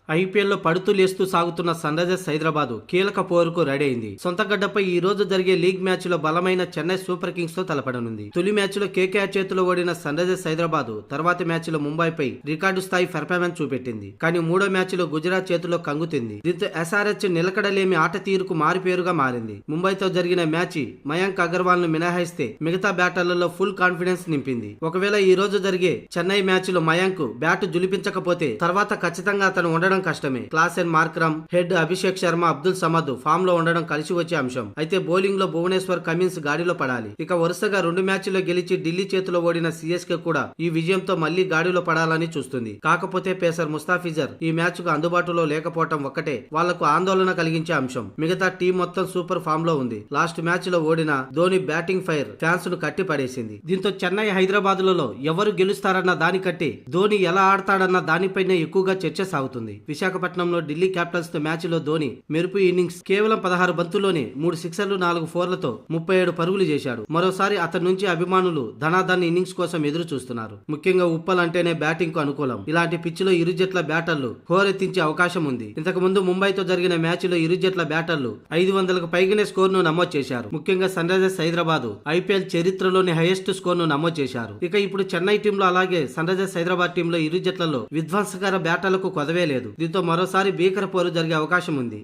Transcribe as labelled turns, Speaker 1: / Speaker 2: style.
Speaker 1: ఐపీఎల్లో పడుతూ లేస్తూ సాగుతున్న సన్ రైజర్స్ హైదరాబాద్ కీలక పోరుకు రెడీ అయింది. సొంత గడ్డపై ఈ రోజు జరిగే లీగ్ మ్యాచ్ లో బలమైన చెన్నై సూపర్ కింగ్స్ తో తలపడనుంది. తొలి మ్యాచ్ లో కేకేఆర్ చేతిలో ఓడిన సన్ రైజర్స్ హైదరాబాద్ తర్వాతి మ్యాచ్ లో ముంబైపై రికార్డు స్థాయి పెర్ఫార్మెన్స్ చూపెట్టింది. కానీ మూడో మ్యాచ్ లో గుజరాత్ చేతిలో కంగుతింది. దీంతో ఎస్ఆర్హెచ్ నిలకడలేమి ఆట తీరుకు మారుపేరుగా మారింది. ముంబైతో జరిగిన మ్యాచ్ మయాంక్ అగర్వాల్ ను మినహాయిస్తే మిగతా బ్యాటర్లలో ఫుల్ కాన్ఫిడెన్స్ నింపింది. ఒకవేళ ఈ రోజు జరిగే చెన్నై మ్యాచ్ లో మయాంక్ బ్యాట్ జులిపించకపోతే తర్వాత ఖచ్చితంగా అతను ఉండడం కష్టమే. Klaasen Markram, Head Abhishek Sharma, Abdul Samad form లో ఉండడం కలిసి వచ్చే అంశం. అయితే బౌలింగ్ లో భువనేశ్వర్, కమిన్స్ గాడిలో పడాలి. ఇక వరుసగా 2 మ్యాచ్ల్లో గెలిచి ఢిల్లీ చేతిలో ఓడిన సిఎస్కే కూడా ఈ విజయంతో మళ్లీ గాడిలో పడాలని చూస్తుంది. కాకపోతే పేసర్ ముస్తాఫిజర్ ఈ మ్యాచ్ కు అందుబాటులో లేకపోవటం ఒక్కటే వాళ్లకు ఆందోళన కలిగించే అంశం. మిగతా టీం మొత్తం సూపర్ ఫామ్ లో ఉంది. లాస్ట్ మ్యాచ్ లో ఓడిన ధోని బ్యాటింగ్ ఫైర్ ఫ్యాన్స్ ను కట్టి పడేసింది. దీంతో చెన్నై, హైదరాబాద్ లలో ఎవరు గెలుస్తారన్న దానికంటే ధోని ఎలా ఆడతాడన్న దానిపైనే ఎక్కువగా చర్చ సాగుతుంది. విశాఖపట్నంలో ఢిల్లీ క్యాపిటల్స్ తో మ్యాచ్ లో ధోని మెరుపు ఇన్నింగ్స్ కేవలం 16 బంతుల్లోనే 3 సిక్సర్లు 4 ఫోర్లతో 37 పరుగులు చేశాడు. మరోసారి అతని నుంచి అభిమానులు ధనాధన్ ఇన్నింగ్స్ కోసం ఎదురు చూస్తున్నారు. ముఖ్యంగా ఉప్పల్ అంటేనే బ్యాటింగ్ కు అనుకూలం. ఇలాంటి పిచ్ లో ఇరు జట్ల బ్యాటర్లు హోరెత్తించే అవకాశం ఉంది. ఇంతకు ముందు ముంబైతో జరిగిన మ్యాచ్ లో ఇరు జట్ల బ్యాటర్లు 500కు పైగానే స్కోర్ ను నమోదు చేశారు. ముఖ్యంగా సన్ రైజర్స్ హైదరాబాద్ ఐపీఎల్ చరిత్రలోని హైయెస్ట్ స్కోర్ ను నమోదు చేశారు. ఇక ఇప్పుడు చెన్నై టీంలో అలాగే సన్ రైజర్స్ హైదరాబాద్ టీంలో ఇరు జట్లలో విధ్వంసకర బ్యాటర్లకు కొదవే లేదు. దీంతో మరోసారి భీకర పోరు జరిగే అవకాశం ఉంది.